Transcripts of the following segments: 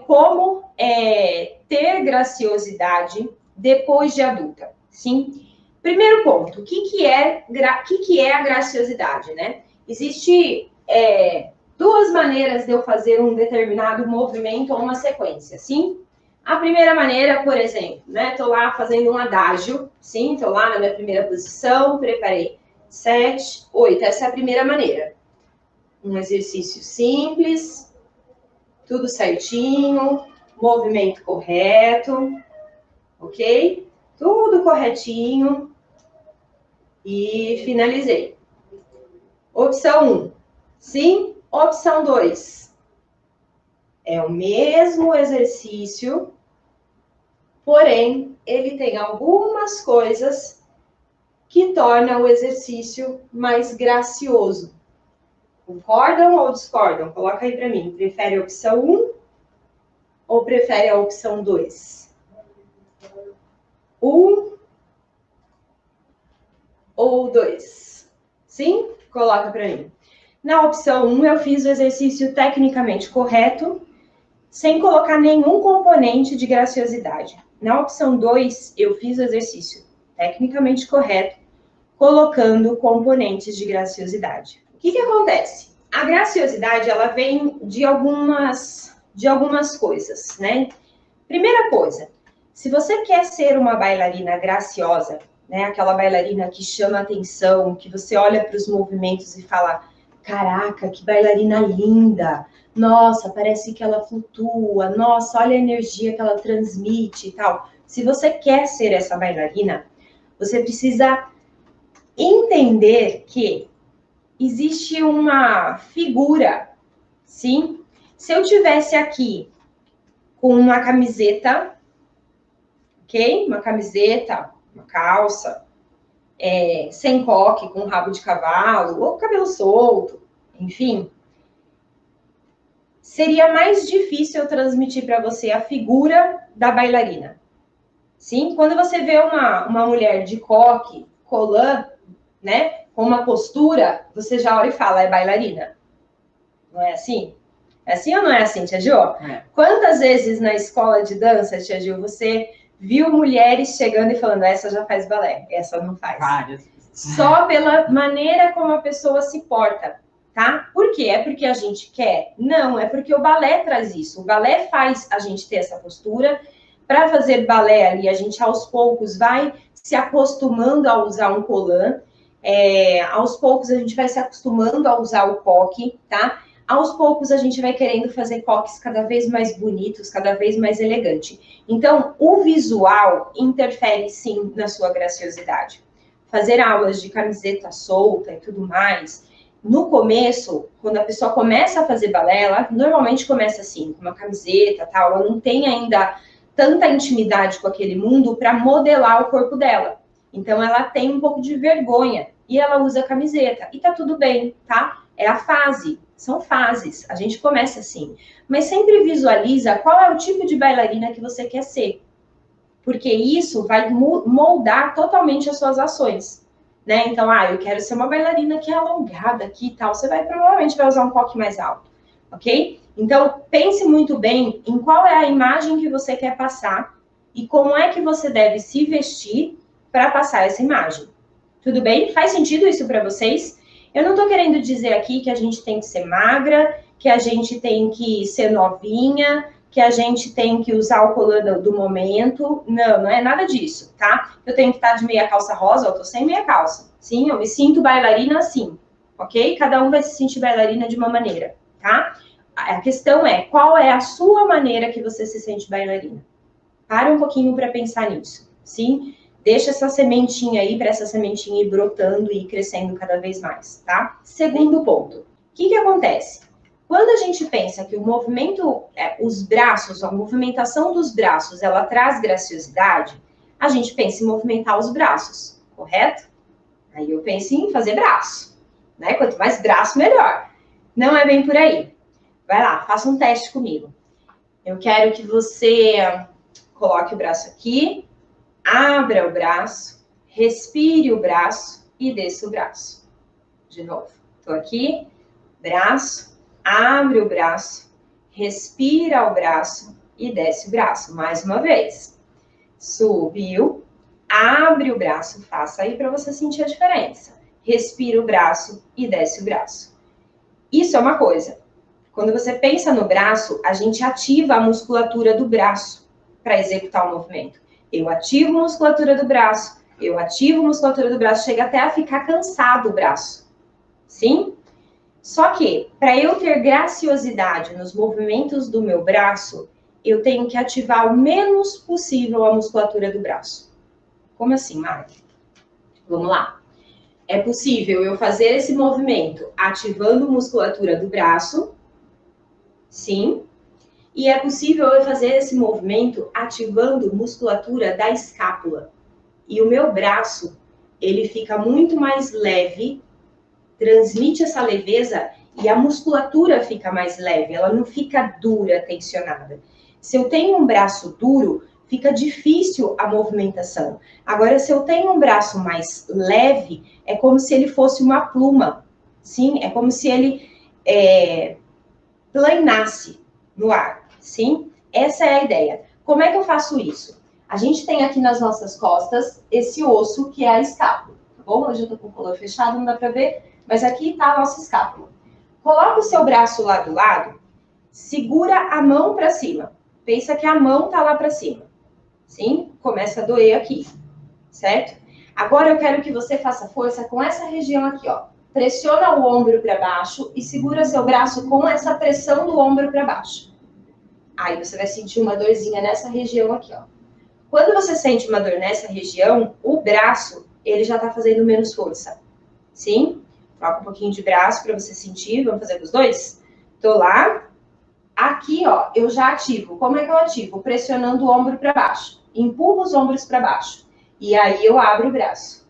como ter graciosidade depois de adulta, sim? Primeiro ponto, o que é a graciosidade, né? Existe duas maneiras de eu fazer um determinado movimento ou uma sequência, sim? A primeira maneira, por exemplo, né? Tô lá fazendo um adágio, sim? Tô lá na minha primeira posição, preparei 7, 8. Essa é a primeira maneira. Um exercício simples, tudo certinho, movimento correto, ok? Tudo corretinho. E finalizei. Opção 1, sim. Opção 2, é o mesmo exercício, porém, ele tem algumas coisas que tornam o exercício mais gracioso. Concordam ou discordam? Coloca aí para mim. Prefere a opção 1 ou prefere a opção 2? 1 ou 2? Sim? Coloca para mim. Na opção 1, eu fiz o exercício tecnicamente correto, sem colocar nenhum componente de graciosidade. Na opção 2, eu fiz o exercício tecnicamente correto, colocando componentes de graciosidade. O que acontece? A graciosidade, ela vem de algumas coisas, né? Primeira coisa, se você quer ser uma bailarina graciosa, né? Aquela bailarina que chama atenção, que você olha para os movimentos e fala: caraca, que bailarina linda! Nossa, parece que ela flutua. Nossa, olha a energia que ela transmite e tal. Se você quer ser essa bailarina, você precisa entender que existe uma figura, sim? Se eu tivesse aqui com uma camiseta, ok? Uma camiseta, uma calça, sem coque, com rabo de cavalo, ou cabelo solto, enfim, seria mais difícil eu transmitir para você a figura da bailarina. Sim? Quando você vê uma mulher de coque, colã, né, com uma postura, você já olha e fala: é bailarina. Não é assim? É assim ou não é assim, Tia Gil? Quantas vezes na escola de dança, Tia Gil, você viu mulheres chegando e falando: essa já faz balé, essa não faz? Várias. Só pela maneira como a pessoa se porta, tá? Por quê? É porque a gente quer? Não, é porque o balé traz isso. O balé faz a gente ter essa postura. Para fazer balé ali, a gente aos poucos vai se acostumando a usar um colã. Aos poucos a gente vai se acostumando a usar o coque, tá? Aos poucos a gente vai querendo fazer coques cada vez mais bonitos, cada vez mais elegantes. Então, o visual interfere sim na sua graciosidade. Fazer aulas de camiseta solta e tudo mais, no começo, quando a pessoa começa a fazer balé, ela normalmente começa assim, com uma camiseta, tal, ela não tem ainda tanta intimidade com aquele mundo para modelar o corpo dela. Então, ela tem um pouco de vergonha e ela usa camiseta. E tá tudo bem, tá? É a fase, são fases. A gente começa assim. Mas sempre visualiza qual é o tipo de bailarina que você quer ser. Porque isso vai moldar totalmente as suas ações. Né? Então, eu quero ser uma bailarina que é alongada aqui e tal. Você provavelmente vai usar um coque mais alto, ok? Então, pense muito bem em qual é a imagem que você quer passar e como é que você deve se vestir para passar essa imagem. Tudo bem? Faz sentido isso para vocês? Eu não estou querendo dizer aqui que a gente tem que ser magra, que a gente tem que ser novinha, que a gente tem que usar o colã do momento. Não, não é nada disso, tá? Eu tenho que estar de meia calça rosa, eu tô sem meia calça. Sim, eu me sinto bailarina assim, ok? Cada um vai se sentir bailarina de uma maneira, tá? A questão é, qual é a sua maneira que você se sente bailarina? Para um pouquinho para pensar nisso, sim? Deixa essa sementinha aí, para essa sementinha ir brotando e ir crescendo cada vez mais, tá? Segundo ponto, o que acontece? Quando a gente pensa que o movimento, os braços, a movimentação dos braços, ela traz graciosidade, a gente pensa em movimentar os braços, correto? Aí eu penso em fazer braço, né? Quanto mais braço, melhor. Não é bem por aí. Vai lá, faça um teste comigo. Eu quero que você coloque o braço aqui, abra o braço, respire o braço e desça o braço. De novo. Tô aqui, braço, abre o braço, respira o braço e desce o braço. Mais uma vez. Subiu, abre o braço, faça aí para você sentir a diferença. Respira o braço e desce o braço. Isso é uma coisa. Quando você pensa no braço, a gente ativa a musculatura do braço para executar o movimento. Eu ativo a musculatura do braço, eu ativo a musculatura do braço, chega até a ficar cansado o braço. Sim? Só que, para eu ter graciosidade nos movimentos do meu braço, eu tenho que ativar o menos possível a musculatura do braço. Como assim, Marta? Vamos lá. É possível eu fazer esse movimento ativando a musculatura do braço, sim. E é possível eu fazer esse movimento ativando a musculatura da escápula. E o meu braço, ele fica muito mais leve, transmite essa leveza e a musculatura fica mais leve, ela não fica dura, tensionada. Se eu tenho um braço duro, fica difícil a movimentação. Agora, se eu tenho um braço mais leve, é como se ele fosse uma pluma, sim? É como se ele planasse no ar, sim? Essa é a ideia. Como é que eu faço isso? A gente tem aqui nas nossas costas esse osso que é a escápula, tá bom? Hoje eu tô com o color fechado, não dá pra ver, mas aqui tá a nossa escápula. Coloca o seu braço lá do lado, segura a mão pra cima. Pensa que a mão tá lá pra cima. Sim? Começa a doer aqui, certo? Agora eu quero que você faça força com essa região aqui, ó. Pressiona o ombro para baixo e segura seu braço com essa pressão do ombro para baixo. Aí você vai sentir uma dorzinha nessa região aqui, ó. Quando você sente uma dor nessa região, o braço, ele já tá fazendo menos força. Sim? Coloca um pouquinho de braço para você sentir. Vamos fazer com os dois? Tô lá. Aqui, ó, eu já ativo. Como é que eu ativo? Pressionando o ombro para baixo. Empurro os ombros para baixo. E aí eu abro o braço.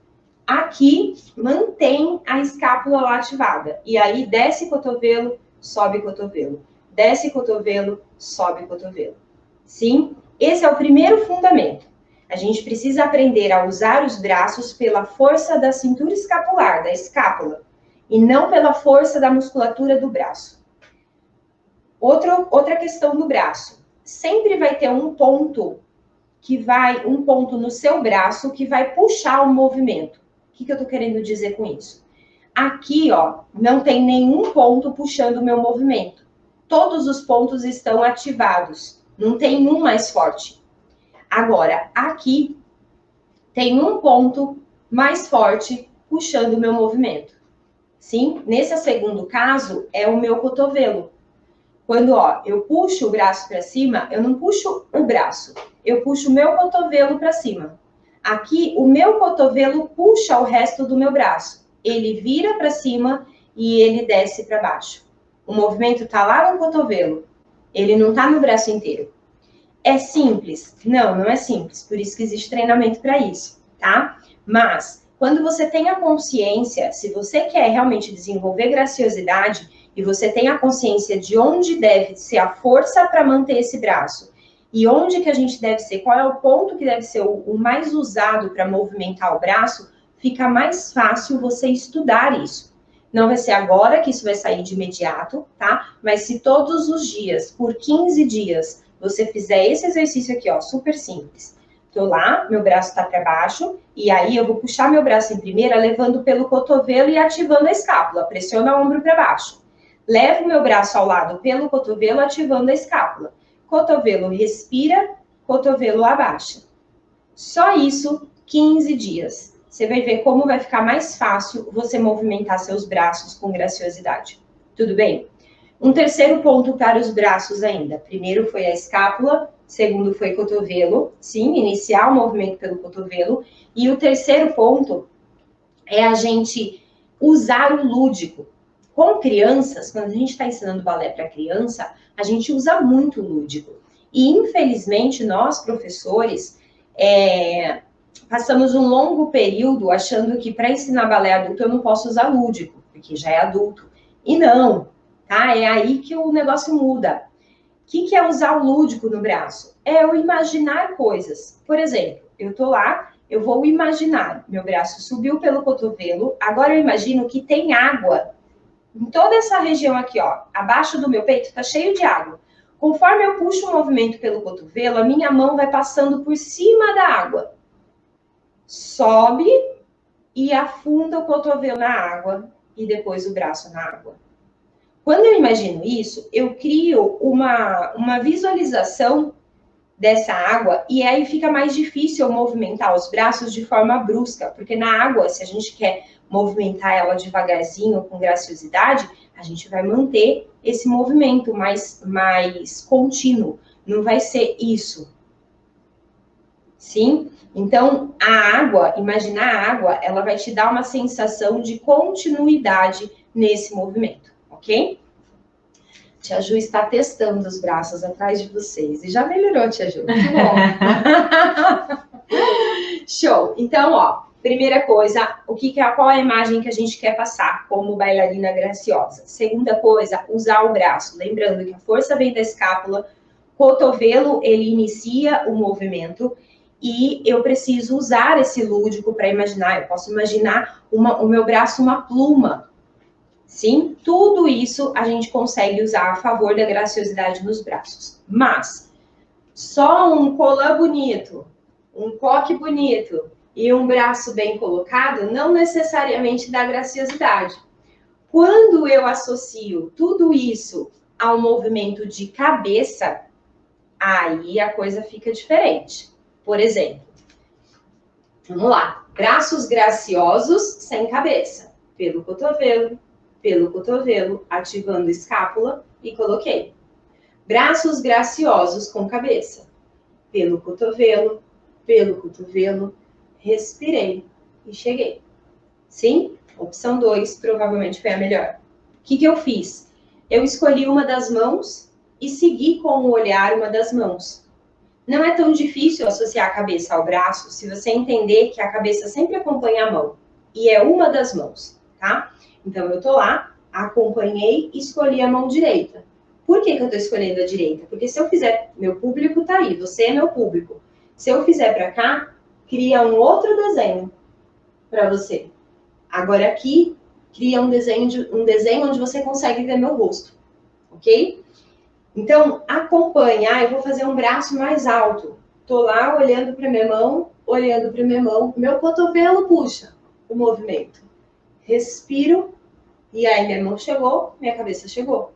Aqui, mantém a escápula lá ativada. E aí, desce cotovelo, sobe cotovelo. Desce cotovelo, sobe cotovelo. Sim? Esse é o primeiro fundamento. A gente precisa aprender a usar os braços pela força da cintura escapular, da escápula, e não pela força da musculatura do braço. Outra questão do braço. Sempre vai ter um ponto no seu braço que vai puxar o movimento. O que eu tô querendo dizer com isso? Aqui, ó, não tem nenhum ponto puxando o meu movimento. Todos os pontos estão ativados. Não tem um mais forte. Agora, aqui tem um ponto mais forte puxando o meu movimento. Sim? Nesse segundo caso, é o meu cotovelo. Quando, ó, eu puxo o braço para cima, eu não puxo o braço, eu puxo o meu cotovelo para cima. Aqui, o meu cotovelo puxa o resto do meu braço. Ele vira para cima e ele desce para baixo. O movimento tá lá no cotovelo, ele não tá no braço inteiro. É simples? Não, não é simples, por isso que existe treinamento para isso, tá? Mas, quando você tem a consciência, se você quer realmente desenvolver graciosidade, e você tem a consciência de onde deve ser a força para manter esse braço e onde que a gente deve ser, qual é o ponto que deve ser o mais usado para movimentar o braço, fica mais fácil você estudar isso. Não vai ser agora que isso vai sair de imediato, tá? Mas se todos os dias, por 15 dias, você fizer esse exercício aqui, ó, super simples. Tô lá, meu braço tá para baixo, e aí eu vou puxar meu braço em primeira, levando pelo cotovelo e ativando a escápula. Pressiona o ombro para baixo. Levo o meu braço ao lado pelo cotovelo, ativando a escápula. Cotovelo respira, cotovelo abaixa. Só isso, 15 dias. Você vai ver como vai ficar mais fácil você movimentar seus braços com graciosidade. Tudo bem? Um terceiro ponto para os braços ainda. Primeiro foi a escápula, segundo foi cotovelo. Sim, iniciar o movimento pelo cotovelo. E o terceiro ponto é a gente usar o lúdico. Com crianças, quando a gente está ensinando balé para criança, a gente usa muito o lúdico. E, infelizmente, nós, professores, passamos um longo período achando que para ensinar balé adulto eu não posso usar lúdico, porque já é adulto. E não, tá? É aí que o negócio muda. O que é usar o lúdico no braço? É eu imaginar coisas. Por exemplo, eu tô lá, eu vou imaginar, meu braço subiu pelo cotovelo, agora eu imagino que tem água em toda essa região aqui, ó, abaixo do meu peito, tá cheio de água. Conforme eu puxo o movimento pelo cotovelo, a minha mão vai passando por cima da água. Sobe e afunda o cotovelo na água e depois o braço na água. Quando eu imagino isso, eu crio uma visualização dessa água e aí fica mais difícil eu movimentar os braços de forma brusca, porque na água, se a gente quer movimentar ela devagarzinho, com graciosidade, a gente vai manter esse movimento mais contínuo. Não vai ser isso. Sim? Então, a água, imaginar a água, ela vai te dar uma sensação de continuidade nesse movimento, ok? Tia Ju está testando os braços atrás de vocês. E já melhorou, Tia Ju. Que bom. Show. Então, ó, primeira coisa, qual é a imagem que a gente quer passar como bailarina graciosa? Segunda coisa, usar o braço. Lembrando que a força vem da escápula, cotovelo, ele inicia o movimento e eu preciso usar esse lúdico para imaginar. Eu posso imaginar o meu braço uma pluma. Sim, tudo isso a gente consegue usar a favor da graciosidade nos braços. Mas só um colã bonito, um coque bonito e um braço bem colocado não necessariamente dá graciosidade. Quando eu associo tudo isso ao movimento de cabeça, aí a coisa fica diferente. Por exemplo, vamos lá, braços graciosos sem cabeça, pelo cotovelo, ativando escápula e coloquei. Braços graciosos com cabeça, pelo cotovelo, respirei e cheguei. Sim? Opção 2 provavelmente foi a melhor. O que eu fiz? Eu escolhi uma das mãos e segui com o olhar uma das mãos. Não é tão difícil associar a cabeça ao braço se você entender que a cabeça sempre acompanha a mão. E é uma das mãos, tá? Então, eu tô lá, acompanhei e escolhi a mão direita. Por que eu tô escolhendo a direita? Porque se eu fizer, meu público tá aí, você é meu público. Se eu fizer para cá, cria um outro desenho para você. Agora aqui, cria um desenho onde você consegue ver meu rosto, ok? Então, acompanha. Eu vou fazer um braço mais alto. Tô lá olhando para minha mão, meu cotovelo puxa o movimento. Respiro, e aí minha mão chegou, minha cabeça chegou.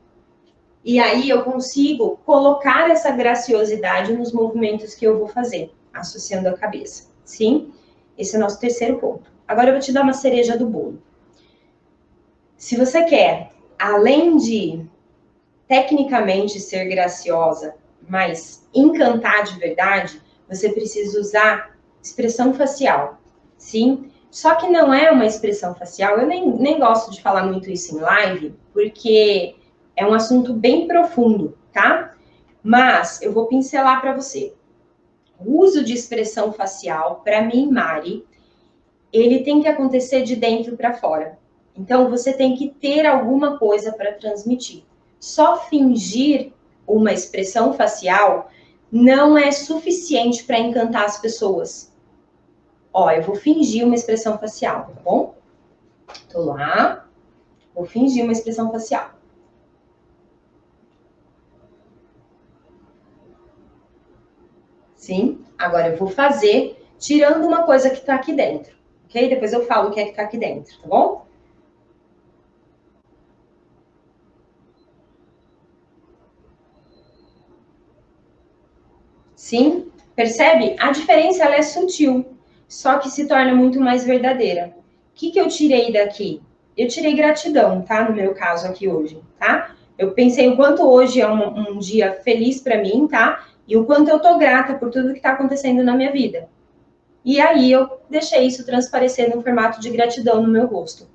E aí eu consigo colocar essa graciosidade nos movimentos que eu vou fazer, associando a cabeça. Sim? Esse é o nosso terceiro ponto. Agora eu vou te dar uma cereja do bolo. Se você quer, além de tecnicamente ser graciosa, mas encantar de verdade, você precisa usar expressão facial. Sim? Só que não é uma expressão facial, eu nem gosto de falar muito isso em live, porque é um assunto bem profundo, tá? Mas eu vou pincelar para você. O uso de expressão facial, para mim, Mari, ele tem que acontecer de dentro para fora. Então, você tem que ter alguma coisa para transmitir. Só fingir uma expressão facial não é suficiente para encantar as pessoas. Ó, eu vou fingir uma expressão facial, tá bom? Tô lá, vou fingir uma expressão facial. Sim? Agora eu vou fazer tirando uma coisa que tá aqui dentro, ok? Depois eu falo o que é que tá aqui dentro, tá bom? Sim? Percebe? A diferença, ela é sutil, só que se torna muito mais verdadeira. O que eu tirei daqui? Eu tirei gratidão, tá? No meu caso aqui hoje, tá? Eu pensei o quanto hoje é um dia feliz para mim, tá? E o quanto eu tô grata por tudo que tá acontecendo na minha vida. E aí eu deixei isso transparecer no formato de gratidão no meu rosto.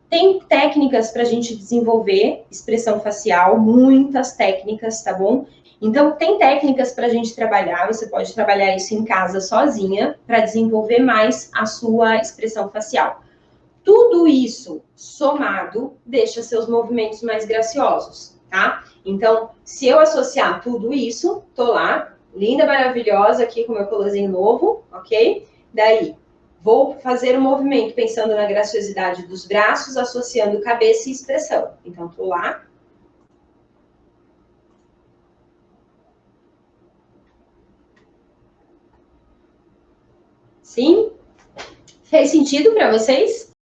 Tem técnicas para a gente desenvolver expressão facial, muitas técnicas, tá bom? Então, tem técnicas para a gente trabalhar, você pode trabalhar isso em casa sozinha, para desenvolver mais a sua expressão facial. Tudo isso somado deixa seus movimentos mais graciosos, tá? Então, se eu associar tudo isso, tô lá, linda, maravilhosa, aqui com meu colãzinho novo, ok? Daí, vou fazer um movimento pensando na graciosidade dos braços, associando cabeça e expressão. Então, tô lá. Sim? Fez sentido para vocês?